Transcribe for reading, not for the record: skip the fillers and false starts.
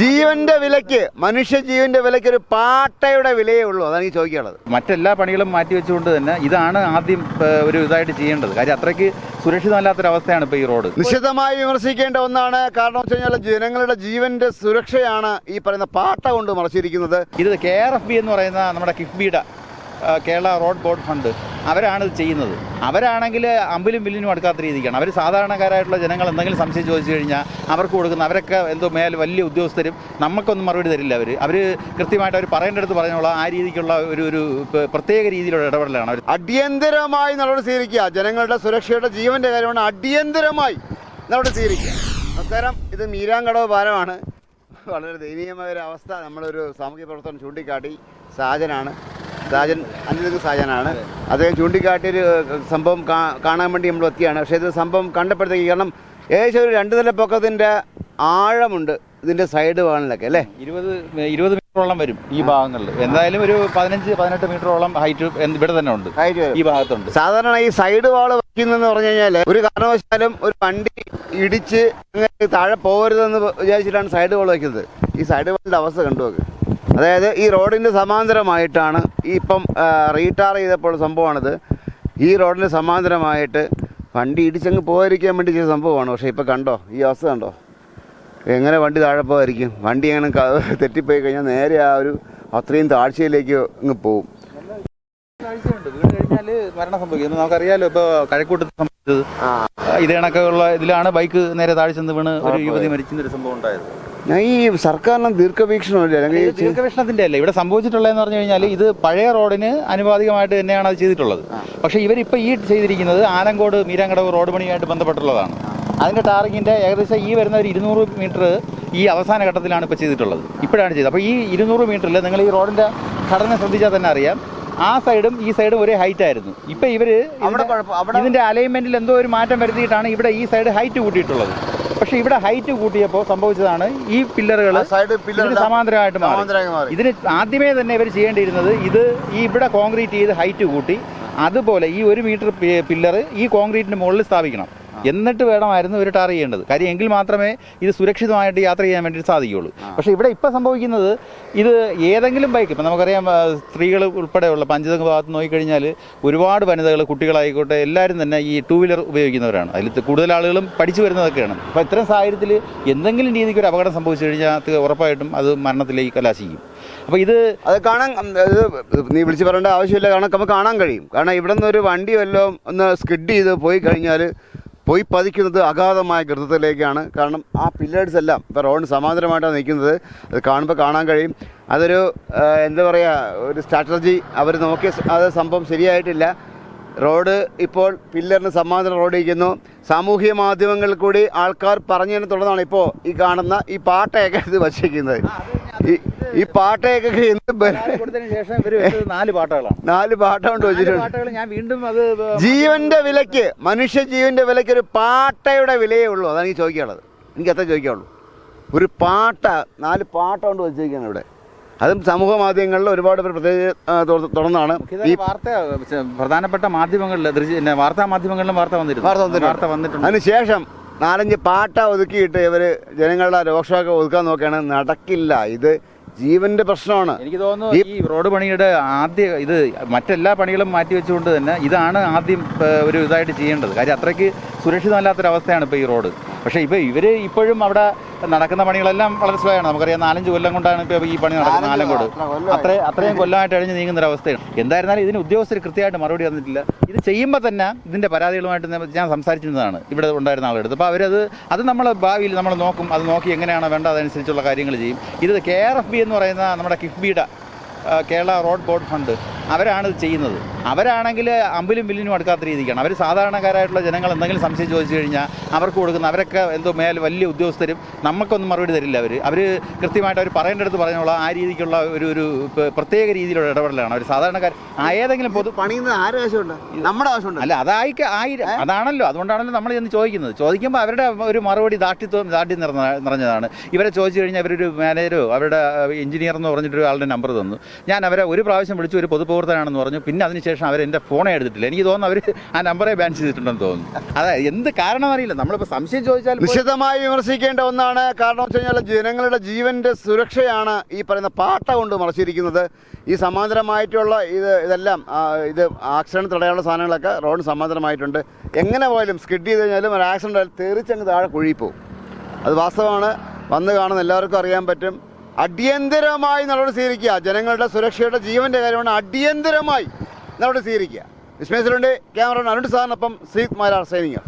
ജീവന്റെ വിലയ്ക്ക്, മനുഷ്യജീവന്റെ വിലയ്ക്ക് ഒരു പാട്ടയുടെ വിലയേ ഉള്ളൂ. അതാണ് ഈ ചോദിക്കാനുള്ളത്. മറ്റെല്ലാ പണികളും മാറ്റി വെച്ചുകൊണ്ട് തന്നെ ഇതാണ് ആദ്യം ഒരു ഇതായിട്ട് ചെയ്യേണ്ടത്. കാര്യം അത്രയ്ക്ക് സുരക്ഷിതമല്ലാത്തൊരവസ്ഥയാണ് ഇപ്പോൾ ഈ റോഡ്. നിശ്ചിതമായി വിമർശിക്കേണ്ട ഒന്നാണ്. കാരണം വെച്ച് കഴിഞ്ഞാൽ ജനങ്ങളുടെ ജീവന്റെ സുരക്ഷയാണ് ഈ പറയുന്ന പാട്ട കൊണ്ട് മറച്ചിരിക്കുന്നത്. ഇത് KRFB എന്ന് പറയുന്ന നമ്മുടെ കിഫ്ബിയുടെ കേരള റോഡ് ബോർഡ് ഫണ്ട് അവരാണ് ഇത് ചെയ്യുന്നത്. അവരാണെങ്കിൽ അമ്പിലും വില്ലിനും അടുക്കാത്ത രീതിക്കാണ്. അവർ സാധാരണക്കാരായിട്ടുള്ള ജനങ്ങൾ എന്തെങ്കിലും സംശയം ചോദിച്ചു കഴിഞ്ഞാൽ അവർക്ക് കൊടുക്കുന്ന, അവരൊക്കെ എന്തോ വലിയ ഉദ്യോഗസ്ഥരും നമുക്കൊന്നും മറുപടി തരില്ല. അവർ കൃത്യമായിട്ട് അവർ പറയേണ്ടടുത്ത് പറഞ്ഞോളാം. ആ രീതിക്കുള്ള ഒരു പ്രത്യേക രീതിയിലുള്ള ഇടപെടലാണ് അവർ. അടിയന്തരമായി നടപടി സ്വീകരിക്കുക. ജനങ്ങളുടെ സുരക്ഷയുടെ ജീവന്റെ കാര്യമാണ് അടിയന്തരമായി നടപടി സ്വീകരിക്കുക. നമസ്കാരം, ഇത് മീരാങ്കടവ് പാലമാണ്. വളരെ ദയനീയമായ ഒരു അവസ്ഥ നമ്മളൊരു സാമൂഹ്യ പ്രവർത്തനം ചൂണ്ടിക്കാട്ടി. സാജൻ അനിൽ സാജനാണ് അദ്ദേഹം ചൂണ്ടിക്കാട്ടിയൊരു സംഭവം കാണാൻ വേണ്ടി നമ്മൾ എത്തിയാണ്. പക്ഷേ ഇത് സംഭവം കണ്ടപ്പോഴത്തേക്ക്, കാരണം ഏകദേശം ഒരു 2 നില പൊക്കത്തിൻ്റെ ആഴമുണ്ട് ഇതിൻ്റെ സൈഡ് വാളിലൊക്കെ അല്ലേ. 20 മീറ്ററോളം വരും ഈ ഭാഗങ്ങളിൽ. എന്തായാലും ഒരു 15-18 മീറ്ററോളം ഹൈറ്റ് ഇവിടെ തന്നെ ഉണ്ട്, ഈ ഭാഗത്തുണ്ട്. സാധാരണ ഈ സൈഡ് വാൾ വയ്ക്കുന്നതെന്ന് പറഞ്ഞു കഴിഞ്ഞാൽ ഒരു കാരണവശാലും ഒരു വണ്ടി ഇടിച്ച് താഴെ പോകരുതെന്ന് വിചാരിച്ചിട്ടാണ് സൈഡ് വാൾ വയ്ക്കുന്നത്. ഈ സൈഡ് വാളിൻ്റെ അവസ്ഥ കണ്ടുവെക്ക്. അതായത് ഈ റോഡിൻ്റെ സമാന്തരമായിട്ടാണ് ഇപ്പം റീടാർ ചെയ്തപ്പോൾ സംഭവമാണിത്. ഈ റോഡിന് സമാന്തരമായിട്ട് വണ്ടി ഇടിച്ചങ്ങ് പോകാതിരിക്കാൻ വേണ്ടി ചെയ്ത സംഭവമാണ്. പക്ഷേ ഇപ്പം കണ്ടോ, ഈ അവസ്ഥ കണ്ടോ, എങ്ങനെ വണ്ടി താഴെ പോകാതിരിക്കും? വണ്ടി അങ്ങനെ തെറ്റിപ്പോയി കഴിഞ്ഞാൽ നേരെ ആ ഒരു അത്രയും താഴ്ചയിലേക്ക് അങ്ങ് പോവും. വീട് കഴിഞ്ഞാൽ മരണം സംഭവിക്കും. നമുക്കറിയാലോ, ഇപ്പോൾ കഴക്കൂട്ടത്ത് സംഭവിച്ചത് ഇത് കണക്കുള്ള ഇതിലാണ് ബൈക്ക് നേരെ താഴെ ചെന്ന് വീണ് ഒരു യുവതി മരിക്കുന്നൊരു സംഭവം ഉണ്ടായത്. ഞാൻ ഈ സർക്കാരിന് ദീർഘവീക്ഷണമില്ല, അല്ലെങ്കിൽ ദീർഘവീക്ഷണത്തിന്റെ അല്ല ഇവിടെ സംഭവിച്ചിട്ടുള്ളതെന്ന് പറഞ്ഞു കഴിഞ്ഞാൽ ഇത് പഴയ റോഡിന് അനുപാതികമായിട്ട് തന്നെയാണ് അത് ചെയ്തിട്ടുള്ളത്. പക്ഷേ ഇവരിപ്പോൾ ഈ ചെയ്തിരിക്കുന്നത് ആലങ്കോട് മീരാങ്കടവ് റോഡ് പണിയായിട്ട് ബന്ധപ്പെട്ടുള്ളതാണ്. അതിൻ്റെ ടാറിങ്ങിൻ്റെ ഏകദേശം ഈ വരുന്ന ഒരു 200 മീറ്റർ ഈ അവസാന ഘട്ടത്തിലാണ് ഇപ്പോൾ ചെയ്തിട്ടുള്ളത്. ഇപ്പോഴാണ് ചെയ്തത്. അപ്പോൾ ഈ 200 മീറ്ററിൽ നിങ്ങൾ ഈ റോഡിൻ്റെ ഘടന ശ്രദ്ധിച്ചാൽ തന്നെ അറിയാം, ആ സൈഡും ഈ സൈഡും ഒരേ ഹൈറ്റ് ആയിരുന്നു. ഇപ്പം ഇവർ ഇതിൻ്റെ അലൈൻമെൻറ്റിൽ എന്തോ ഒരു മാറ്റം വരുത്തിയിട്ടാണ് ഇവിടെ ഈ സൈഡ് ഹൈറ്റ് കൂട്ടിയിട്ടുള്ളത്. പക്ഷേ ഇവിടെ ഹൈറ്റ് കൂട്ടിയപ്പോൾ സംഭവിച്ചതാണ് ഈ പില്ലറുകൾ സമാന്തരമായിട്ട് മാറി. ഇതിന് ആദ്യമേ തന്നെ ഇവർ ചെയ്യേണ്ടിയിരുന്നത് ഇവിടെ കോൺക്രീറ്റ് ചെയ്ത് ഹൈറ്റ് കൂട്ടി അതുപോലെ ഈ 1 മീറ്റർ പില്ലർ ഈ കോൺക്രീറ്റിന് മുകളിൽ സ്ഥാപിക്കണം. എന്നിട്ട് വേണമായിരുന്നു ഇവർ ടാർ ചെയ്യേണ്ടത്. കാര്യം എങ്കിൽ മാത്രമേ ഇത് സുരക്ഷിതമായിട്ട് യാത്ര ചെയ്യാൻ വേണ്ടി സാധിക്കുകയുള്ളൂ. പക്ഷേ ഇവിടെ ഇപ്പോൾ സംഭവിക്കുന്നത്, ഇത് ഏതെങ്കിലും ബൈക്ക്, ഇപ്പം നമുക്കറിയാം സ്ത്രീകൾ ഉൾപ്പെടെയുള്ള പഞ്ചതങ്ങ് ഭാഗത്ത് നോക്കിക്കഴിഞ്ഞാൽ ഒരുപാട് വനിതകൾ, കുട്ടികളായിക്കോട്ടെ, എല്ലാവരും തന്നെ ഈ 2 വീലർ ഉപയോഗിക്കുന്നവരാണ്. അതിൽ കൂടുതൽ ആളുകളും പഠിച്ചു വരുന്നതൊക്കെയാണ്. അപ്പോൾ ഇത്തരം സാഹചര്യത്തിൽ എന്തെങ്കിലും രീതിക്ക് ഒരു അപകടം സംഭവിച്ചു കഴിഞ്ഞാൽ ഉറപ്പായിട്ടും അത് മരണത്തിലേക്ക് കലാശിക്കും. അപ്പോൾ അത് കാണാൻ നീ വിളിച്ച് പറയേണ്ട ആവശ്യമില്ല. കാരണം നമുക്ക് കാണാൻ കഴിയും. കാരണം ഇവിടെ നിന്ന് ഒരു വണ്ടി വല്ലതും ഒന്ന് സ്കിഡ് ചെയ്ത് പോയി കഴിഞ്ഞാൽ പോയി പതിക്കുന്നത് അഗാധമായ ഗർത്തത്തിലേക്കാണ്. കാരണം ആ പില്ലേഴ്സ് എല്ലാം ഇപ്പോൾ റോഡിന് സമാന്തരമായിട്ടാണ് നിൽക്കുന്നത്. അത് കാണുമ്പോൾ കാണാൻ കഴിയും. അതൊരു എന്താ പറയുക, ഒരു സ്ട്രാറ്റജി അവർ നോക്കിയ അത് സംഭവം ശരിയായിട്ടില്ല. റോഡ് ഇപ്പോൾ പില്ലറിന് സമാന്തരം റോഡ് ഇരിക്കുന്നു. സാമൂഹ്യ മാധ്യമങ്ങളിൽ കൂടി ആൾക്കാർ പറഞ്ഞതിനെ തുടർന്നാണ് ഇപ്പോൾ ഈ കാണുന്ന ഈ പാട്ടയൊക്കെ ഇത് വച്ചിരിക്കുന്നത്. ഈ പാട്ടയൊക്കെ ശേഷം 4 പാട്ടകളാണ്. 4 പാട്ട കൊണ്ട് വെച്ചിട്ടുണ്ട്. ഞാൻ വീണ്ടും അത് ജീവന്റെ വിലയ്ക്ക്, മനുഷ്യജീവന്റെ വിലയ്ക്ക് ഒരു പാട്ടയുടെ വിലയേ ഉള്ളൂ. അതാണ് ഈ ചോദിക്കാനുള്ളത്. എനിക്ക് അത്ര ചോദിക്കാനുള്ളൂ. ഒരു പാട്ട, 4 പാട്ട കൊണ്ട് വെച്ചിരിക്കുകയാണ് ഇവിടെ. അതും സമൂഹ മാധ്യമങ്ങളിൽ ഒരുപാട് പേർ തുടർന്നാണ് ഈ വാർത്ത, പ്രധാനപ്പെട്ട മാധ്യമങ്ങളിൽ, വാർത്താ മാധ്യമങ്ങളിലും വാർത്ത വന്നിട്ടുണ്ട്. അതിനുശേഷം 4-5 പാട്ട ഒതുക്കിയിട്ട് ഇവർ ജനങ്ങളുടെ രോഷമൊക്കെ ഒതുക്കാൻ നോക്കുകയാണ്. നടക്കില്ല. ഇത് ജീവന്റെ പ്രശ്നമാണ്. എനിക്ക് തോന്നുന്നു ഈ റോഡ് പണിയുടെ ഇത് മറ്റെല്ലാ പണികളും മാറ്റി വെച്ചുകൊണ്ട് തന്നെ ഇതാണ് ആദ്യം ഒരു ഇതായിട്ട് ചെയ്യേണ്ടത്. കാര്യം അത്രയ്ക്ക് സുരക്ഷിതമല്ലാത്തൊരവസ്ഥയാണ് ഇപ്പോൾ ഈ റോഡ്. പക്ഷേ ഇവർ ഇപ്പോഴും അവിടെ നടക്കുന്ന പണികളെല്ലാം വളരെ സ്ലോ ആണ്. നമുക്കറിയാം 4-5 കൊല്ലം കൊണ്ടാണ് ഇപ്പോൾ ഈ പണി നടക്കുന്നത്. ആലങ്കോട് അത്രയും കൊല്ലമായിട്ട് അഴിഞ്ഞ് നീങ്ങുന്നൊരവസ്ഥയാണ്. എന്തായിരുന്നാലും ഇതിന് ഉദ്യോഗസ്ഥർ കൃത്യമായിട്ട് മറുപടി തന്നിട്ടില്ല. ഇത് ചെയ്യുമ്പോൾ തന്നെ ഇതിൻ്റെ പരാതികളുമായിട്ട് ഞാൻ സംസാരിച്ചിരുന്നതാണ് ഇവിടെ ഉണ്ടായിരുന്ന ആളെടുത്ത്. അപ്പോൾ അത് നമ്മൾ ഭാവിയിൽ നമ്മൾ നോക്കും. അത് നോക്കി എങ്ങനെയാണോ വേണ്ട അതനുസരിച്ചുള്ള കാര്യങ്ങൾ ചെയ്യും. ഇത് KRFB എന്ന് പറയുന്ന നമ്മുടെ കിഫ്ബിയുടെ കേരള റോഡ് ബോർഡ് ഫണ്ട് അവരാണ് ഇത് ചെയ്യുന്നത്. അവരാണെങ്കിൽ അമ്പിലും വില്ലിനും അടുക്കാത്ത രീതിക്കാണ്. അവർ സാധാരണക്കാരായിട്ടുള്ള ജനങ്ങൾ എന്തെങ്കിലും സംശയം ചോദിച്ചു കഴിഞ്ഞാൽ അവർക്ക് കൊടുക്കുന്ന, അവരൊക്കെ എന്തോ വലിയ ഉദ്യോഗസ്ഥരും നമുക്കൊന്നും മറുപടി തരില്ല. അവർ കൃത്യമായിട്ട് അവർ പറയേണ്ടടുത്ത് പറഞ്ഞോളാം. ആ രീതിക്കുള്ള ഒരു പ്രത്യേക രീതിയിലുള്ള ഇടപെടലാണ് അവർ. സാധാരണക്കാർ ഏതെങ്കിലും പണിയുന്നത് ആരുടെ ആവശ്യമുണ്ട്? നമ്മുടെ ആവശ്യമുണ്ട് അല്ല, അതാണല്ലോ. അതുകൊണ്ടാണല്ലോ നമ്മൾ ചെന്ന് ചോദിക്കുന്നത്. ചോദിക്കുമ്പോൾ അവരുടെ ഒരു മറുപടി ദാഷ്ട്യം നിറഞ്ഞതാണ്. ഇവരെ ചോദിച്ചു കഴിഞ്ഞാൽ അവരൊരു മാനേജരോ അവരുടെ എഞ്ചിനീയർ എന്ന് പറഞ്ഞിട്ടൊരു ആളുടെ നമ്പർ തന്നു. ഞാൻ അവരെ ഒരു പ്രാവശ്യം വിളിച്ചു, ഒരു പൊതുപ്രവർത്തകർ സഹപ്രവർത്തകനാണെന്ന് പറഞ്ഞു. പിന്നെ അതിനുശേഷം അവർ എൻ്റെ ഫോണേ എടുത്തിട്ടില്ല. എനിക്ക് തോന്നുന്നു അവർ ആ നമ്പറെ ബാൻ ചെയ്തിട്ടുണ്ടെന്ന് തോന്നുന്നു. അതായത് എന്ത് കാരണം അറിയില്ല. നമ്മളിപ്പോൾ സംശയം ചോദിച്ചാൽ നിശ്ചിതമായി വിമർശിക്കേണ്ട ഒന്നാണ്. കാരണം വെച്ച് കഴിഞ്ഞാൽ ജനങ്ങളുടെ ജീവൻ്റെ സുരക്ഷയാണ് ഈ പറയുന്ന പാട്ട കൊണ്ട് മറച്ചിരിക്കുന്നത്. ഈ സമാന്തരമായിട്ടുള്ള ഇതെല്ലാം ഇത് ആക്സിഡൻറ്റ് തടയാനുള്ള സാധനങ്ങളൊക്കെ റോഡ് സമാന്തരമായിട്ടുണ്ട്. എങ്ങനെ പോയാലും സ്കിഡ് ചെയ്ത് കഴിഞ്ഞാലും ഒരു ആക്സിഡൻ്റ് ആയാലും തെറിച്ചങ്ങ് താഴെ കുഴി പോകും. അത് വാസ്തവമാണ്. വന്ന് കാണുന്ന എല്ലാവർക്കും അറിയാൻ പറ്റും. അടിയന്തരമായി നടപടി സ്വീകരിക്കുക. ജനങ്ങളുടെ സുരക്ഷയുടെ ജീവൻ്റെ കാര്യമാണ്. അടിയന്തരമായി നടപടി സ്വീകരിക്കുക. വിസ്മയത്തിലുണ്ട് ക്യാമറ അരുൺ സാറിനൊപ്പം ശ്രീ മാരാർ സൈനിക.